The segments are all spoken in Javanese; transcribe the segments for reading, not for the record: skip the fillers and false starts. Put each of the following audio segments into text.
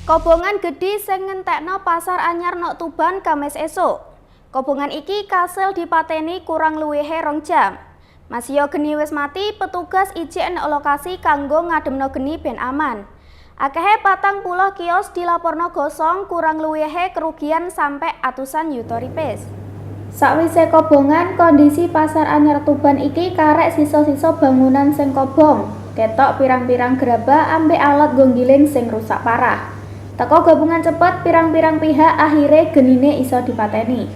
Kobongan gedhi sing ngentekno pasar anyar nok Tuban Kamis esuk. Kobongan iki kasil dipateni kurang luwihe 2 jam. Masio geni wis mati, petugas ijik nek lokasi kanggo ngademno geni ben aman. Akehe 40 kios dilaporno gosong kurang luwihe kerugian sampai atusan yuta rupiah. Sakwise kobongan, kondisi pasar anyar Tuban iki karek sisa-sisa bangunan sing kobong. Ketok pirang-pirang gerabah ambek alat gonggiling sing rusak parah. Teko gabungan cepet, pirang-pirang pihak akhirnya genine iso dipateni.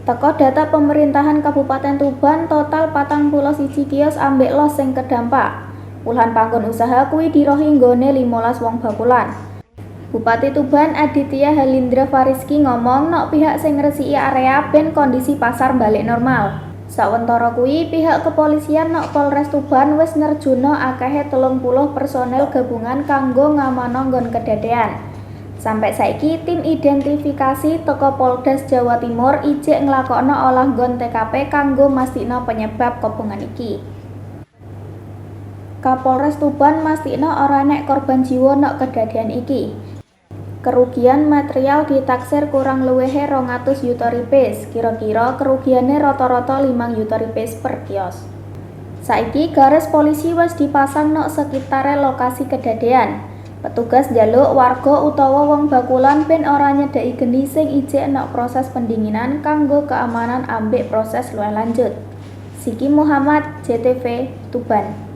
Teko data pemerintahan Kabupaten Tuban, total 41 kios ambek los sing kedampak. Puluhan panggon usaha kuwi dirohi nggone 15 wong bakulan. Bupati Tuban Aditya Halindra Fariski ngomong nok pihak sing ngresiki area ben kondisi pasar balik normal. Sawentara kuwi pihak kepolisian nok Polres Tuban wis nerjuno akehe 30 personel gabungan kanggo ngamano nggon kedadean. Sampai saiki tim identifikasi teko Polres Jawa Timur ijik nglakokno olah nggon TKP kanggo mastikno penyebab kobongan iki. Kapolres Tuban mastikno ora nek korban jiwa nok kedadean iki. Kerugian material ditaksir kurang luwihe 200 yuta rupiah, kira-kira kerugiannya rata-rata 5 yuta rupiah per kios. Saiki garis polisi wis dipasang nok sekitare lokasi kedadean. Petugas njaluk warga utawa wong bakulan ben ora nyedeki geni sing ijik nok proses pendinginan kanggo keamanan ambek proses luwih lanjut. Siki Muhammad, JTV, Tuban.